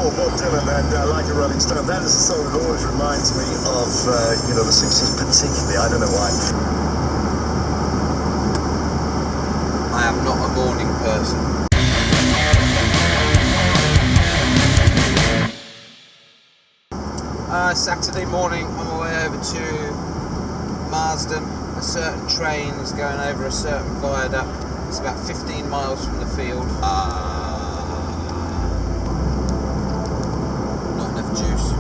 called Bob Dylan and Like a Rolling Stone. That is a song that always reminds me of, the 60s particularly. I don't know why. I am not a morning person. Saturday morning, on my way over to Marsden. A certain train is going over a certain viaduct. It's about 15 miles from the field. Not enough juice.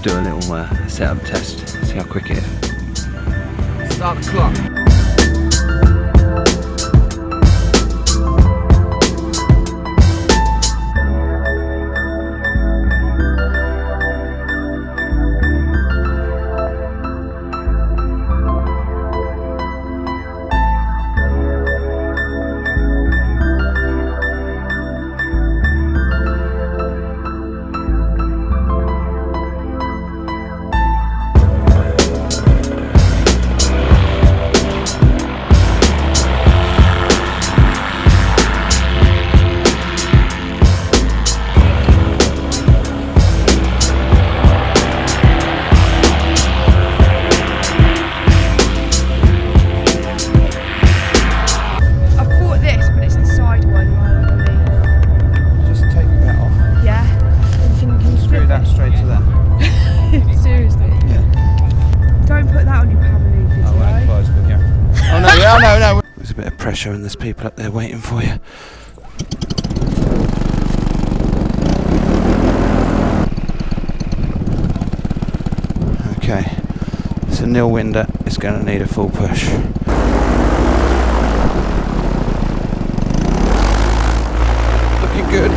Do a little setup test, see how quick it is. Start the clock. No. There's a bit of pressure and there's people up there waiting for you. Okay, it's a nil winder, it's going to need a full push. Looking good.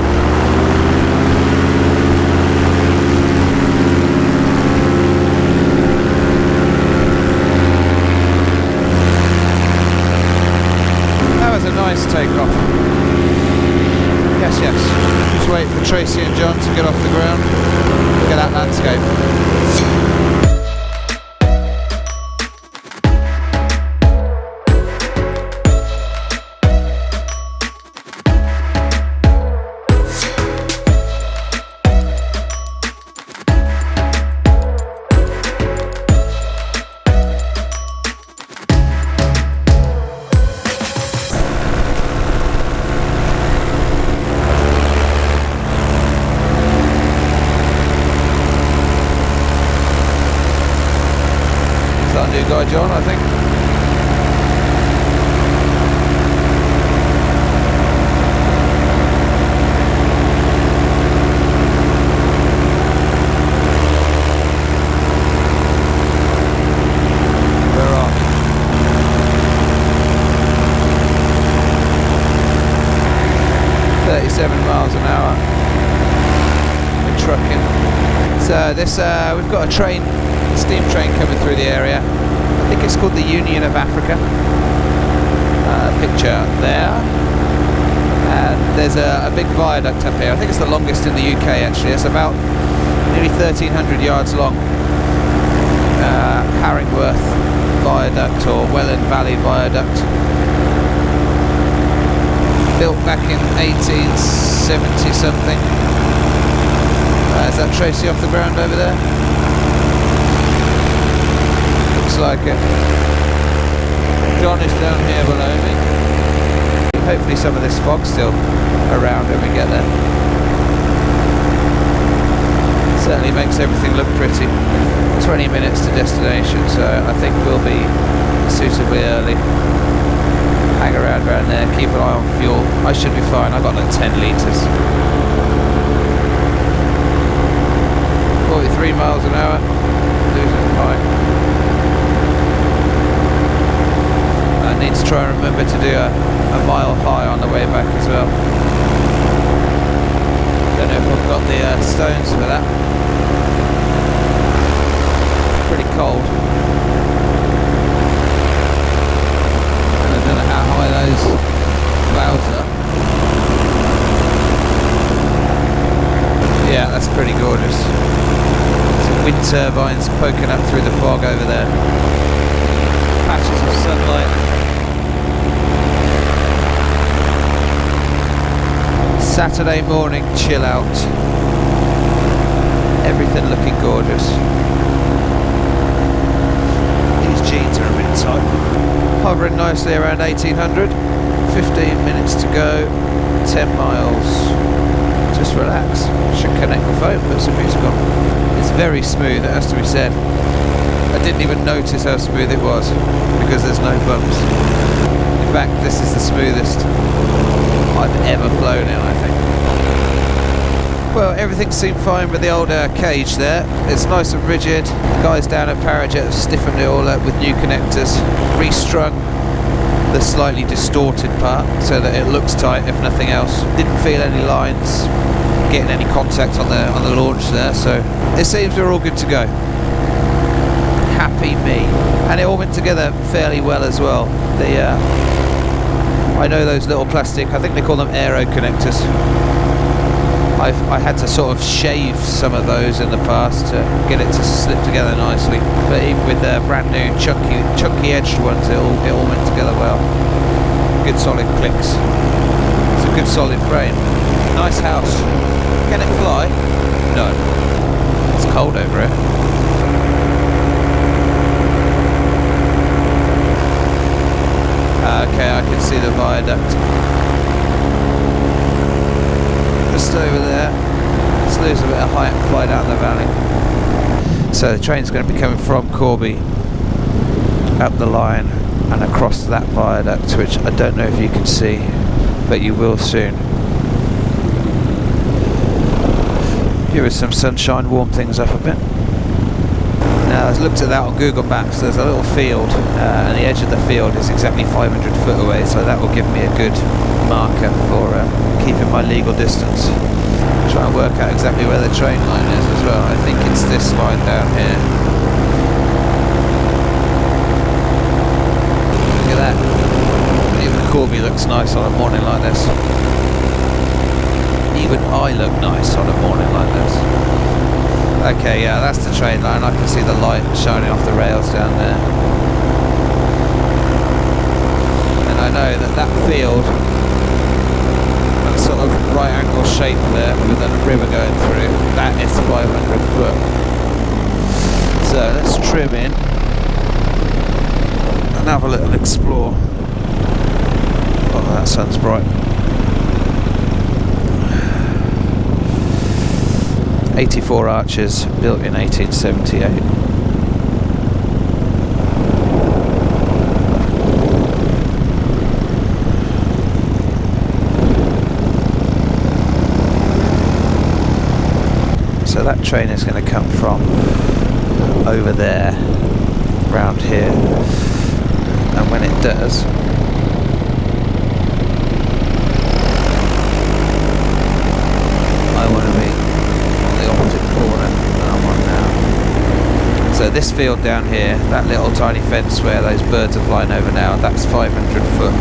A nice takeoff. Yes. Just wait for Tracy and John to get off the ground. Look at that landscape. New guy John, I think. We're off. 37 miles an hour. We're trucking. So this, we've got a train, steam train coming through the area. I think it's called the Union of Africa. Picture there. And there's a big viaduct up here. I think it's the longest in the UK actually. It's about nearly 1,300 yards long. Harringworth Viaduct or Welland Valley Viaduct. Built back in 1870 something. Is that Tracy off the ground over there? Looks like it. John is down here below me. Hopefully some of this fog's still around when we get there. Certainly makes everything look pretty. 20 minutes to destination, so I think we'll be suitably early. Hang around there, keep an eye on fuel. I should be fine, I've got like 10 litres. 43 miles an hour, losing high. I need to try and remember to do a mile high on the way back as well. Don't know if I've got the stones for that. Pretty cold. And I don't know how high those clouds are. Yeah, that's pretty gorgeous. Some wind turbines poking up through the fog over there. Patches of sunlight. Saturday morning chill out. Everything looking gorgeous. These jeans are a bit tight. Hovering nicely around 1800. 15 minutes to go. 10 miles. Just relax. Should connect the phone, put some music on. It's very smooth, it has to be said. I didn't even notice how smooth it was because there's no bumps. In fact, this is the smoothest I've ever flown in, I think. Well, everything seemed fine with the old cage there. It's nice and rigid. The guys down at Parajet have stiffened it all up with new connectors, restrung the slightly distorted part so that it looks tight if nothing else. Didn't feel any lines getting any contact on the launch there, so it seems we're all good to go. Happy me. And it all went together fairly well as well. I know those little plastic, I think they call them aero connectors. I had to sort of shave some of those in the past to get it to slip together nicely. But even with the brand new chunky edged ones, it all went together well. Good solid clicks. It's a good solid frame. Nice house. Can it fly? No. It's cold over it. Okay, I can see the viaduct. Just over there. Let's lose a bit of height and fly down the valley. So the train's going to be coming from Corby up the line and across that viaduct, which I don't know if you can see, but you will soon. Here is some sunshine, warm things up a bit. Now, I've looked at that on Google Maps. There's a little field, and the edge of the field is exactly 500 foot away, so that will give me a good marker for keeping my legal distance. Try and work out exactly where the train line is as well. I think it's this line down here. Look at that. Even Corby looks nice on a morning like this. Even I look nice on a morning like this. Okay, yeah, that's the train line. I can see the light shining off the rails down there. And I know that field, that sort of right angle shape there with a river going through, that is 500 foot. So let's trim in and have a little explore. Oh, that sun's bright. 84 arches, built in 1878. So that train is going to come from over there, round here, and when it does, I want to be opposite corner that I'm on now. So this field down here, that little tiny fence where those birds are flying over now, that's 500 foot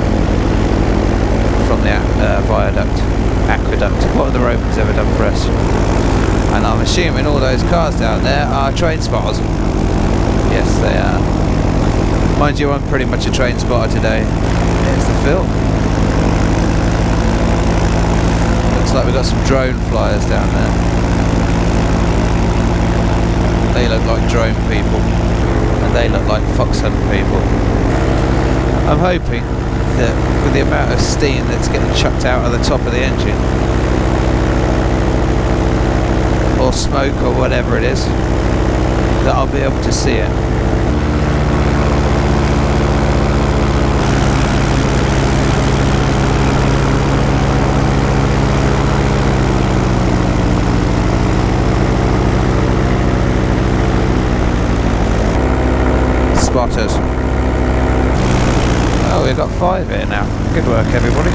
from the viaduct, aqueduct. What have the Romans ever done for us? And I'm assuming all those cars down there are train spotters. Yes, they are. Mind you, I'm pretty much a train spotter today. Here's the film. Looks like we've got some drone flyers down there. They look like drone people, and they look like fox hunting people. I'm hoping that with the amount of steam that's getting chucked out of the top of the engine, or smoke or whatever it is, that I'll be able to see it. Spotters. Oh, we've got 5 here now. Good work, everybody.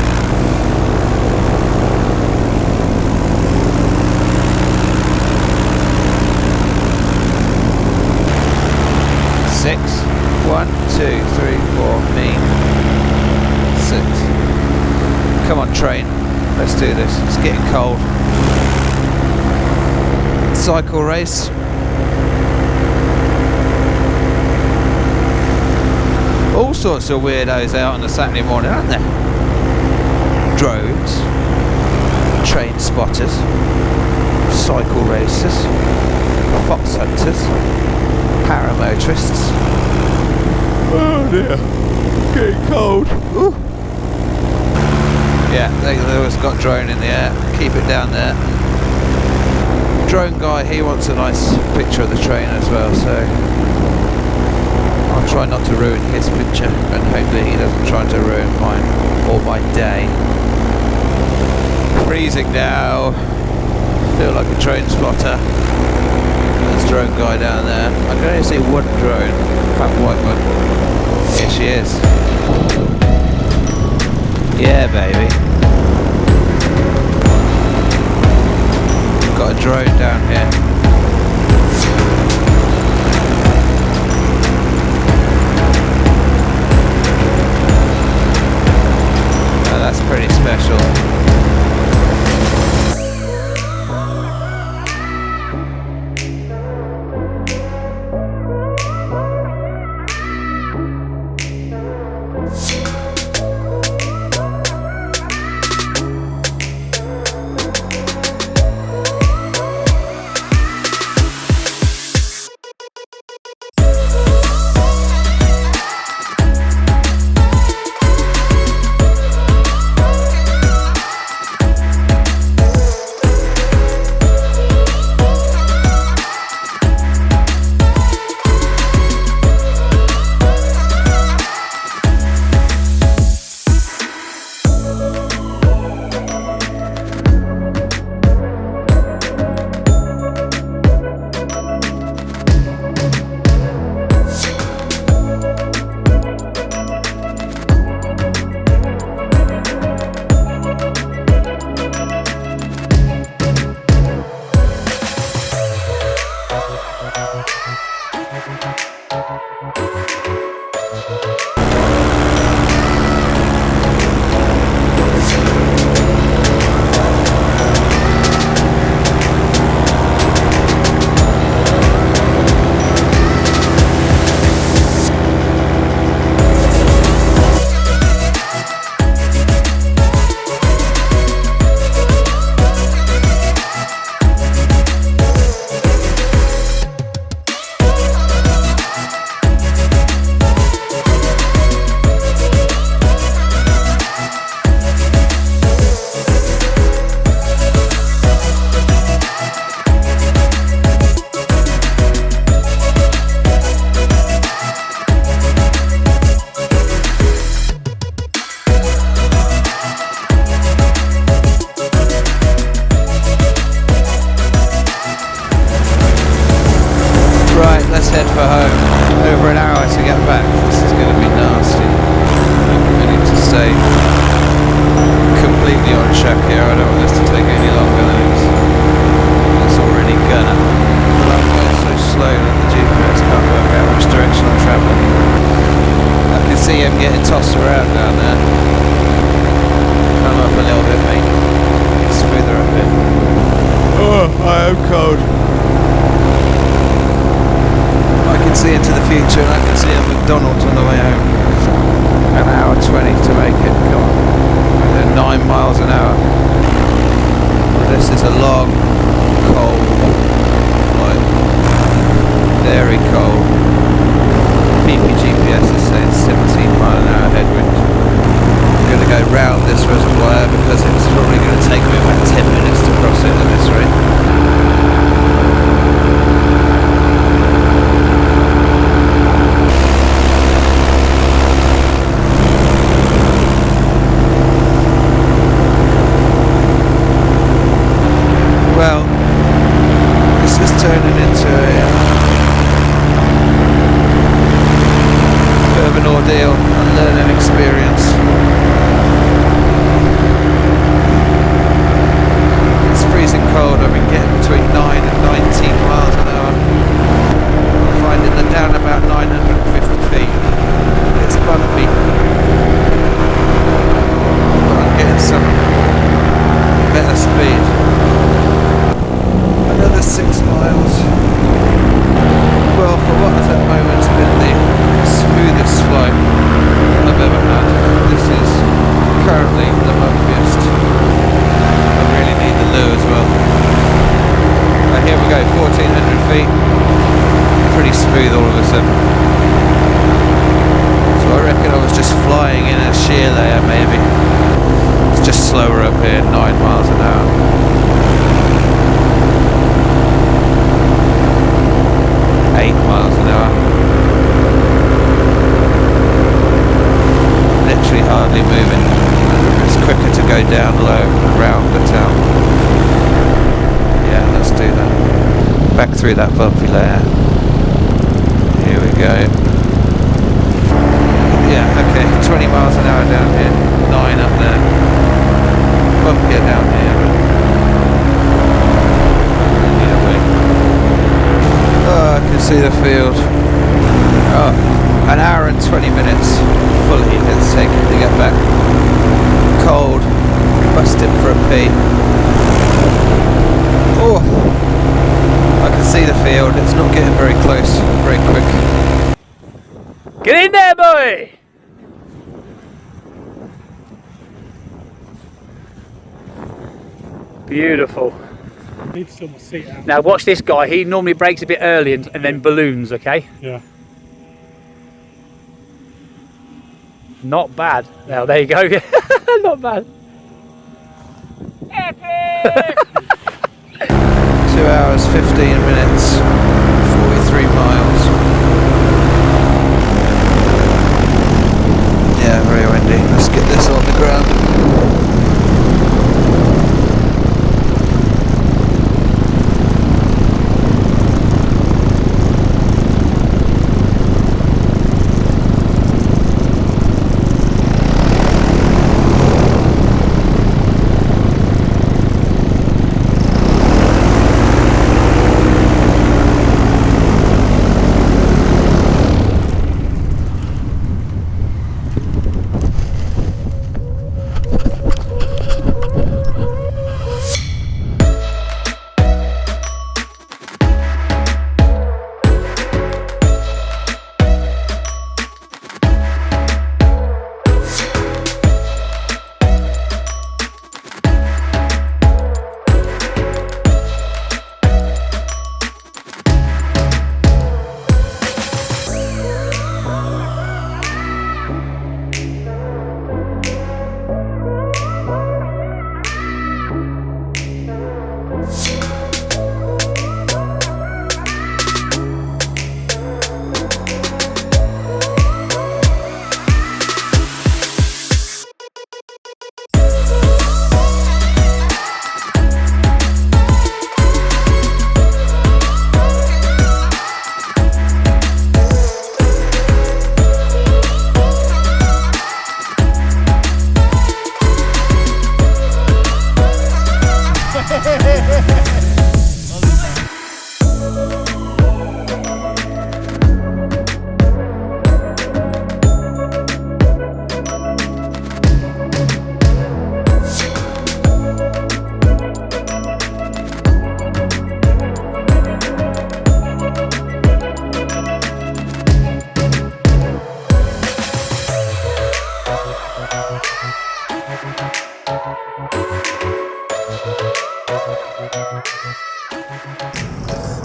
Six. 1, 2, 3, 4. Me. 6. Come on, train. Let's do this. It's getting cold. Cycle race. All sorts of weirdos out on a Saturday morning, aren't there? Drones, train spotters, cycle racers, fox hunters, paramotorists. Oh dear, getting cold. Ooh. Yeah, they always got drone in the air. Keep it down there. Drone guy, he wants a nice picture of the train as well, so I'll try not to ruin his picture, and hopefully he doesn't try to ruin mine or my day. Freezing now. Feel like a train spotter. There's a drone guy down there. I can only see one drone. That white one. Here she is. Yeah, baby. Got a drone down here. That's pretty special. head for home. Over an hour to get back. This is going to be nasty. I need to stay completely on track here. I don't want this to take any longer than it's already gonna. I'm going so slow that the GPS can't work out which direction I'm travelling. I can see him getting tossed around down there. Come up a little bit, mate. Smoother a bit. Oh, I am cold. I can see into the future and I can see a McDonald's on the way home. An hour 20 to make it, come on. At 9 miles an hour. This is a long, cold flight. Very cold. beepy GPS is saying 17 mile an hour headwind. I'm going to go round this reservoir because it's probably going to take me about 10 minutes to cross it at this rate. Well, this is turning into a bit of an ordeal and learning experience. It's freezing cold. I've been getting between 9 and 19 miles an hour. I'm finding that down about 950 feet it's bumpy, but I'm getting some better speed. Another 6 miles. Well, for what at the moment's been the smoothest flight I've ever had, this is currently the bumpiest. I really need the loo as well. Here we go, 1400 feet. Pretty smooth all of a sudden. So I reckon I was just flying in a shear layer maybe. It's just slower up here, 9 miles an hour. Miles an hour. Literally hardly moving. It's quicker to go down low around the town. Yeah, let's do that. Back through that bumpy layer. Here we go. Yeah, okay, 20 miles an hour down here, 9 up there. Bumpier down here. Oh, I can see the field. Oh, an hour and 20 minutes fully it's taken to get back. Cold, busting for a pee. Oh, I can see the field. It's not getting very close, very quick. Get in there, boy! Beautiful. Now watch this guy, he normally brakes a bit early and then balloons, okay? Yeah. Not bad. Now there you go. Not bad. 2 hours, 15 minutes, 43 miles. Yeah, very windy. Let's get this on the ground.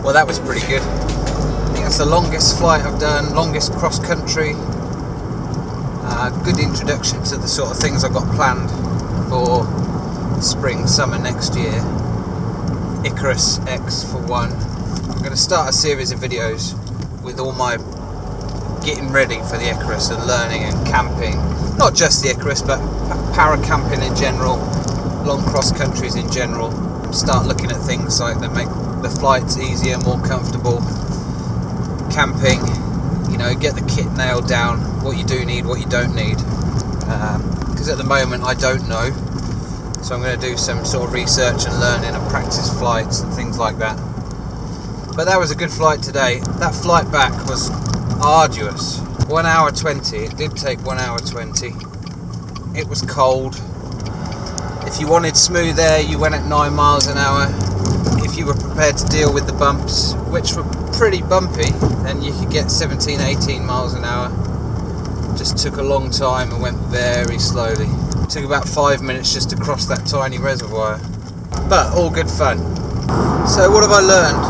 Well, that was pretty good. I think it's the longest flight I've done, longest cross country. Good introduction to the sort of things I've got planned for spring, summer next year. Icarus X for one. I'm going to start a series of videos with all my getting ready for the Icarus and learning and camping. Not just the Icarus, but paracamping in general, long cross countries in general. Start looking at things like that make the flights easier, more comfortable. Camping, you know, get the kit nailed down, what you do need, what you don't need. Because at the moment I don't know. So I'm going to do some sort of research and learning and practice flights and things like that. But that was a good flight today. That flight back was arduous. 1 hour 20. It did take 1 hour 20. It was cold. If you wanted smooth air, you went at 9 miles an hour. If you were prepared to deal with the bumps, which were pretty bumpy, then you could get 17, 18 miles an hour. Just took a long time and went very slowly. It took about 5 minutes just to cross that tiny reservoir. But all good fun. So what have I learned?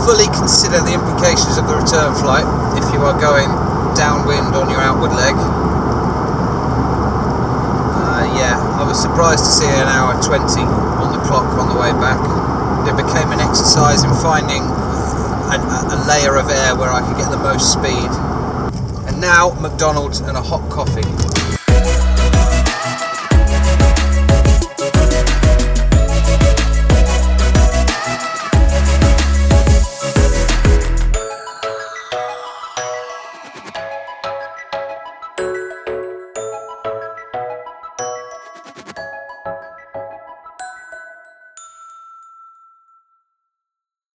Fully consider the implications of the return flight if you are going downwind on your outward leg. Yeah, I was surprised to see an hour 20 on the clock on the way back. It became an exercise in finding a layer of air where I could get the most speed. And now McDonald's and a hot coffee.